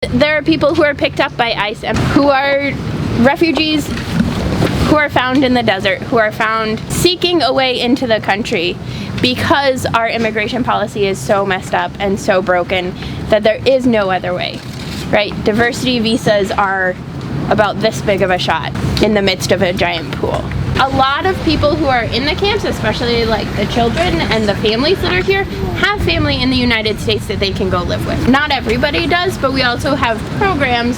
There are people who are picked up by ICE and who are refugees who are found in the desert, who are found seeking a way into the country because our immigration policy is so messed up and so broken that there is no other way, right? Diversity visas are about this big of a shot in the midst of a giant pool. A lot of people who are in the camps, especially like the children and the families that are here, have family in the United States that they can go live with. Not everybody does, but we also have programs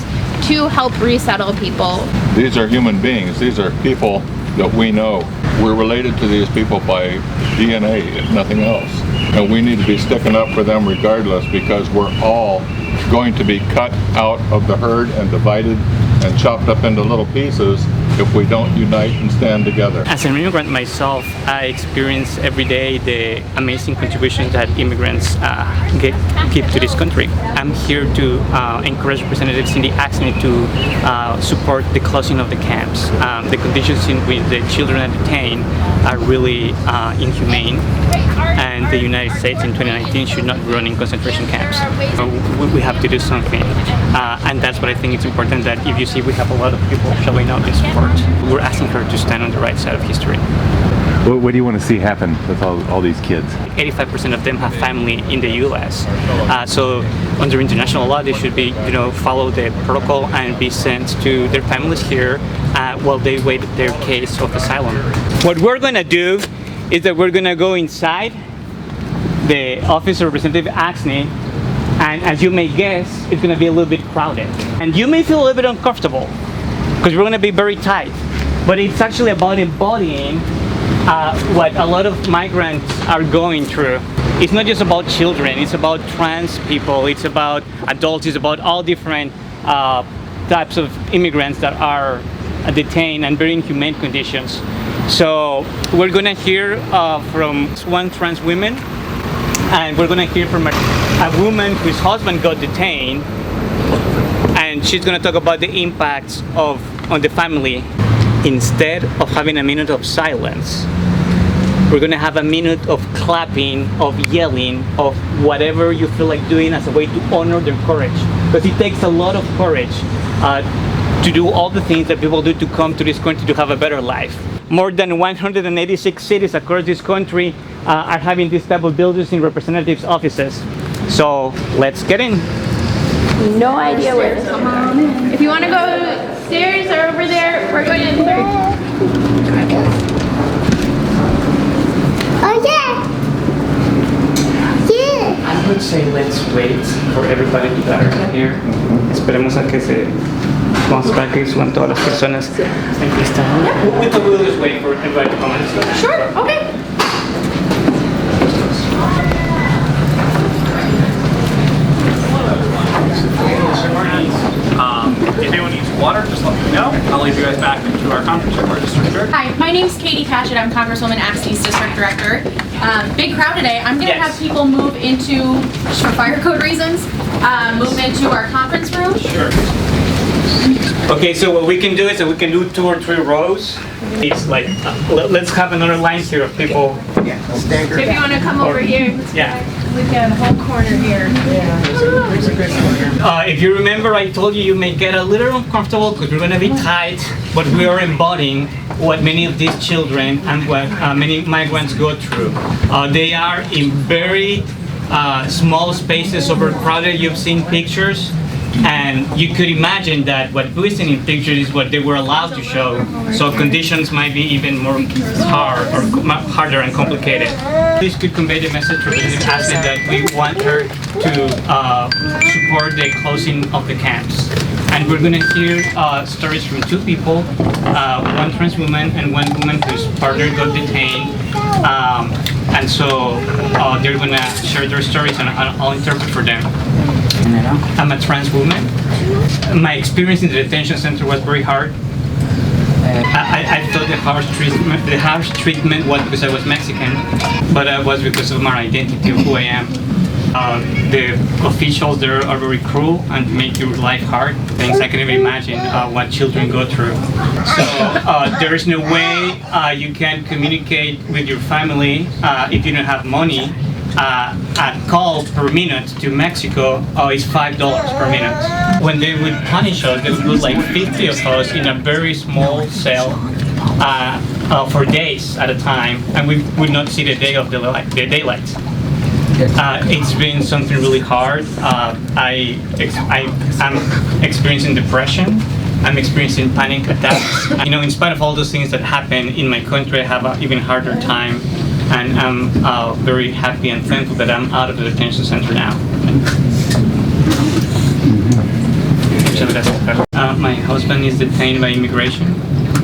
to help resettle people. These are human beings. These are people that we know. We're related to these people by DNA, if nothing else. And we need to be sticking up for them regardless, because we're all going to be cut out of the herd and divided and chopped up into little pieces if we don't unite and stand together. As an immigrant myself, I experience every day the amazing contributions that immigrants give to this country. I'm here to encourage Representative Ms Axne to support the closing of the camps. The conditions in which the children are detained are really inhumane, and the United States in 2019 should not be running concentration camps. We have to do something, and that's what I think it's important, that if you see we have a lot of people showing up in support, we're asking her to stand on the right side of history. What do you want to see happen with all these kids? 85% of them have family in the U.S. So under international law, they should be, follow the protocol and be sent to their families here while they wait their case of asylum. What we're going to do is that we're going to go inside the office of Representative Axne, and as you may guess, it's going to be a little bit crowded. And you may feel a little bit uncomfortable because we're going to be very tight. But it's actually about embodying what a lot of migrants are going through. It's not just about children, it's about trans people, it's about adults, it's about all different types of immigrants that are detained and very inhumane conditions. So we're going to hear from one trans woman, and we're going to hear from a woman whose husband got detained, and she's going to talk about the impacts on the family. Instead of having a minute of silence, we're going to have a minute of clapping, of yelling, of whatever you feel like doing as a way to honor their courage. Because it takes a lot of courage to do all the things that people do to come to this country to have a better life. More than 186 cities across this country are having these type of buildings in representatives' offices. So let's get in. No idea where to start. If you want to go stairs or over there, we're going in third. Oh yeah! Yeah! I would say let's wait for everybody to gather here. Esperemos a que vamos a esperar que suban todas las personas. We'll just wait for everybody to come in. Sure, okay. If anyone needs water, just let me know. I'll leave you guys back into our conference room. Hi, my name's Katie Patchett. I'm Congresswoman Axne's district director. Big crowd today. I'm going to have people move into, for fire code reasons, move into our conference room. Sure. Okay, so what we can do is that we can do 2 or 3 rows. It's like, let's have another line here of people. Yeah. So if you want to come over here, we've got a whole corner here. If you remember, I told you may get a little uncomfortable because we're going to be tight, but we are embodying what many of these children and what many migrants go through. They are in very small spaces, overcrowded. You've seen pictures. And you could imagine that what we're seeing in pictures is what they were allowed to show. So conditions might be even more harder and complicated. This could convey the message to Ms Axne that we want her to support the closing of the camps. And we're going to hear stories from 2 people, one trans woman and one woman whose partner got detained. And so they're going to share their stories, and I'll interpret for them. I'm a trans woman. My experience in the detention center was very hard. I thought the harsh treatment was because I was Mexican, but it was because of my identity of who I am. The officials there are very cruel and make your life hard. Things I can even imagine what children go through. So there is no way you can communicate with your family if you don't have money. a call per minute to Mexico is $5 per minute. When they would punish us, they would put like 50 of us in a very small cell for days at a time, and we would not see the day of the daylight. It's been something really hard. I'm experiencing depression. I'm experiencing panic attacks. In spite of all those things that happen in my country, I have an even harder time, and I'm very happy and thankful that I'm out of the detention center now. My husband is detained by immigration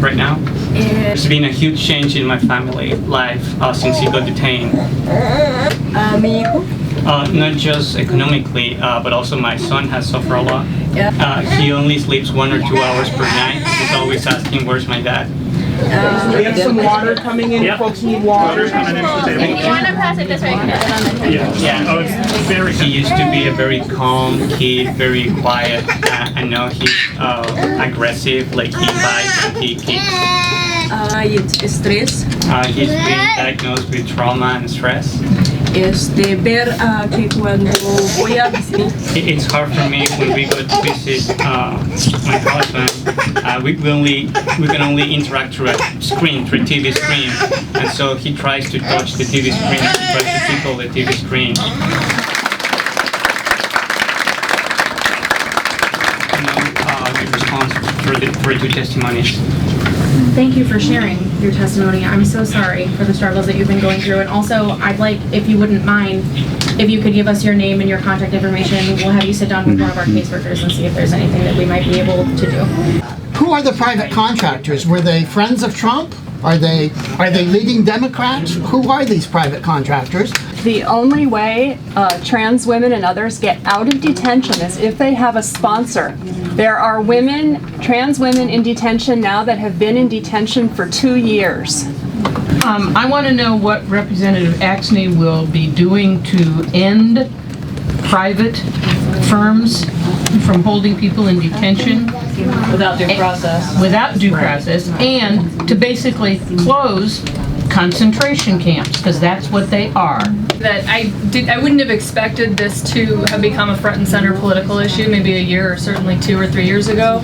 right now. There's been a huge change in my family life since he got detained. Not just economically, but also my son has suffered a lot. He only sleeps 1 or 2 hours per night. He's always asking, "Where's my dad?" We have some water coming in. Yep. Folks need water. If you want to pass it this way, I can put it on the table. Yeah. Oh, it's very. He used to be a very calm kid, very quiet, and now he's aggressive. Like he bites and he kicks. Estrés. He's been diagnosed with trauma and stress. Ver que cuando voy a visitar. It's hard for me when we go to visit my husband. We can only interact through a screen, through a TV screen, and so he tries to touch the TV screen, he tries to tickle the TV screen. The response for the 2 testimonies. Thank you for sharing your testimony. I'm so sorry for the struggles that you've been going through. And also, I'd like, if you wouldn't mind, if you could give us your name and your contact information, we'll have you sit down with one of our caseworkers and see if there's anything that we might be able to do. Who are the private contractors? Were they friends of Trump? Are they leading Democrats? Who are these private contractors? The only way trans women and others get out of detention is if they have a sponsor. There are trans women in detention now that have been in detention for 2 years. I want to know what Representative Axne will be doing to end private firms from holding people in detention Without due process. Without due process, and to basically close concentration camps, because that's what they are. That I wouldn't have expected this to have become a front and center political issue maybe a year or certainly 2 or 3 years ago.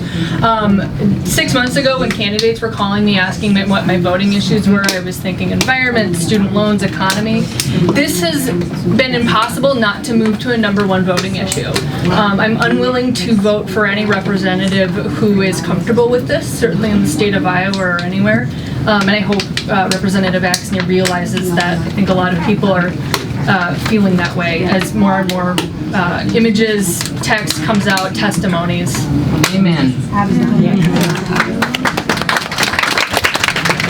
6 months ago when candidates were calling me asking me what my voting issues were, I was thinking environment, student loans, economy. This has been impossible not to move to a #1 voting issue. I'm unwilling to vote for any representative who is comfortable with this, certainly in the state of Iowa or anywhere. And I hope Representative Axne realizes that. I think a lot of people are feeling that way as more and more images, text comes out, testimonies. Amen.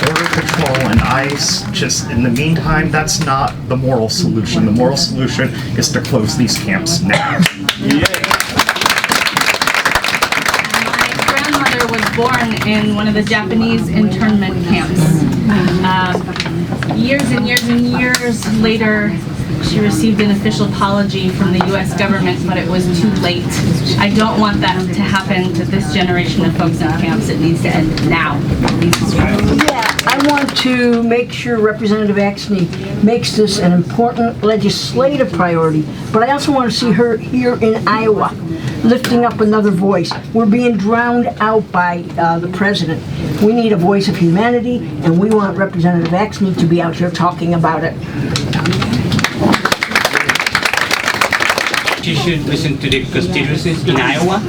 Border Patrol and ICE, just in the meantime, that's not the moral solution. The moral solution is to close these camps now. Born in one of the Japanese internment camps. Years and years and years later, she received an official apology from the U.S. government, but it was too late. I don't want that to happen to this generation of folks in camps. It needs to end now. Yeah, I want to make sure Representative Axne makes this an important legislative priority, but I also want to see her here in Iowa, lifting up another voice. We're being drowned out by the president. We need a voice of humanity, and we want Representative Axne to be out here talking about it. She should listen to the constituencies in Iowa.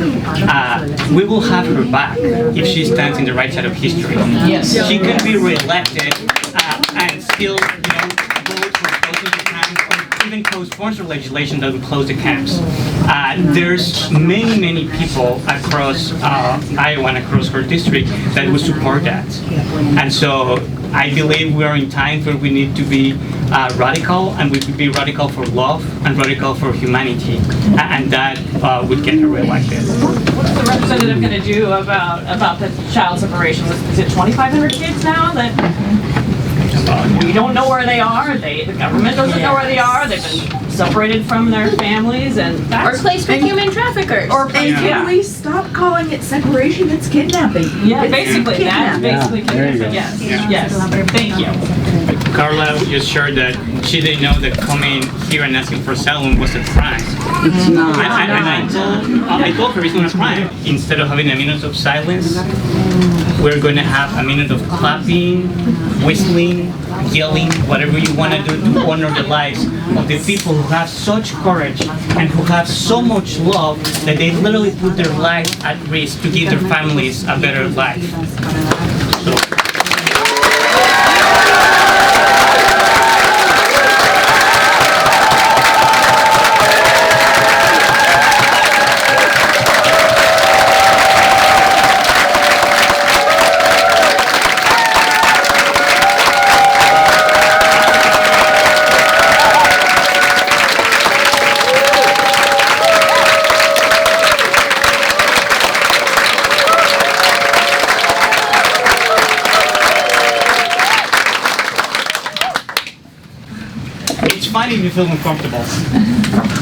We will have her back if she stands in the right side of history. Yes. She can be reelected and still, vote for closing the camps, or even co-sponsor legislation that would close the camps. There's many people across Iowa and across her district that would support that. And so I believe we are in times where we need to be radical, and we could be radical for love and radical for humanity, and that would get her reelected. What's the representative going to do about the child separation? Is it 2,500 kids now that we don't know where they are? The government doesn't know where they are. They've been separated from their families, and Or placed with human traffickers. Or And can we stop calling it separation? It's kidnapping. Yeah, basically, that's basically kidnapping. Yes, yes. Thank you. Carla just shared that she didn't know that coming here and asking for asylum was a crime. It's not. I told her it's not a crime. Instead of having a minute of silence, we're going to have a minute of clapping, whistling, yelling, whatever you want to do to honor the lives of the people who have such courage and who have so much love that they literally put their life at risk to give their families a better life. So. It's fine if you feel uncomfortable.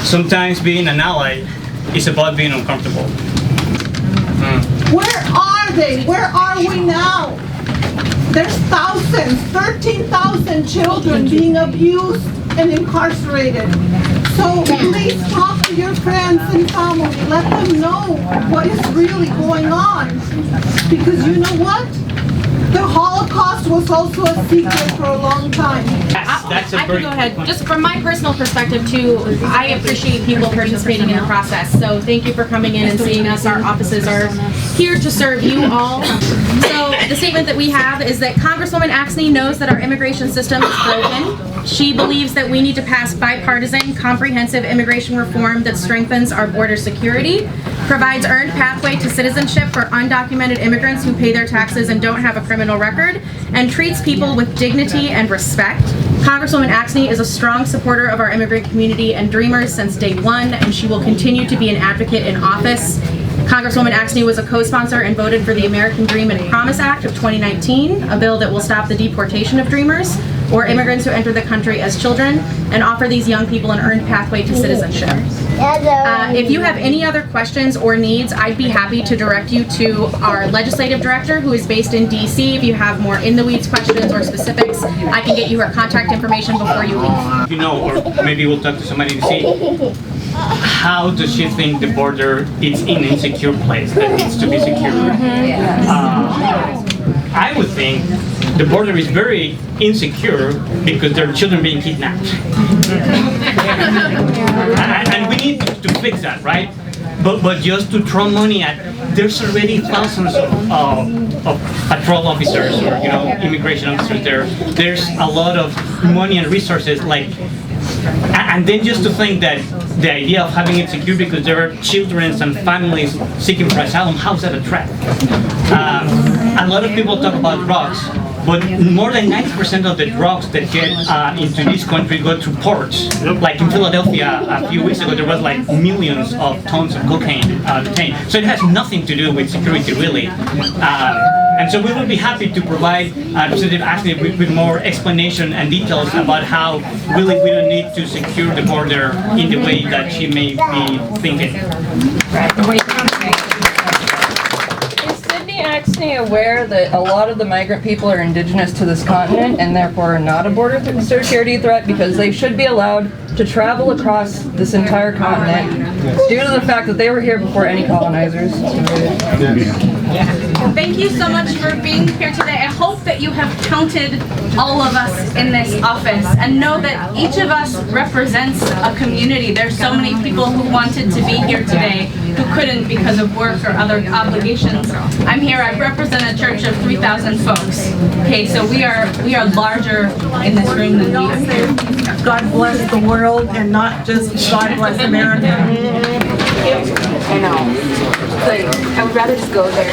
Sometimes being an ally is about being uncomfortable. Where are they? Where are we now? There's thousands, 13,000 children being abused and incarcerated. So please talk to your friends and family. Let them know what is really going on. Because you know what? The Holocaust was also a secret for a long time. I can go ahead. Just from my personal perspective too, I appreciate people participating in the process. So thank you for coming in and seeing us. Our offices are here to serve you all. So the statement that we have is that Congresswoman Axne knows that our immigration system is broken. She believes that we need to pass bipartisan, comprehensive immigration reform that strengthens our border security, provides earned pathway to citizenship for undocumented immigrants who pay their taxes and don't have a criminal record, and treats people with dignity and respect. Congresswoman Axne is a strong supporter of our immigrant community and Dreamers since day one, and she will continue to be an advocate in office. Congresswoman Axne was a co-sponsor and voted for the American Dream and Promise Act of 2019, a bill that will stop the deportation of Dreamers, or immigrants who enter the country as children, and offer these young people an earned pathway to citizenship. If you have any other questions or needs, I'd be happy to direct you to our legislative director, who is based in DC. If you have more in-the-weeds questions or specifics, I can get you her contact information before you leave. You know, or maybe we'll talk to somebody to see how does she think the border is an insecure place that needs to be secure. I would think the border is very insecure because there are children being kidnapped. And we need to fix that, right? But just to throw money at, there's already thousands of patrol officers or immigration officers there. There's a lot of money and resources, and then just to think that the idea of having it secure because there are children and families seeking for asylum, how's that a threat? A lot of people talk about drugs, but more than 90% of the drugs that get into this country go through ports. Like in Philadelphia a few weeks ago, there was like millions of tons of cocaine detained. So it has nothing to do with security, really. And so we will be happy to provide Representative Axne with more explanation and details about how really we don't need to secure the border in the way that she may be thinking. Axne aware that a lot of the migrant people are indigenous to this continent and therefore are not a border security threat because they should be allowed to travel across this entire continent due to the fact that they were here before any colonizers? Thank you so much for being here today. I hope that you have counted all of us in this office and know that each of us represents a community. There's so many people who wanted to be here today who couldn't because of work or other obligations. I'm here, I represent a church of 3,000 folks. Okay, so we are larger in this room than we are here. God bless the world and not just God bless America. I know. Like, I would rather just go there.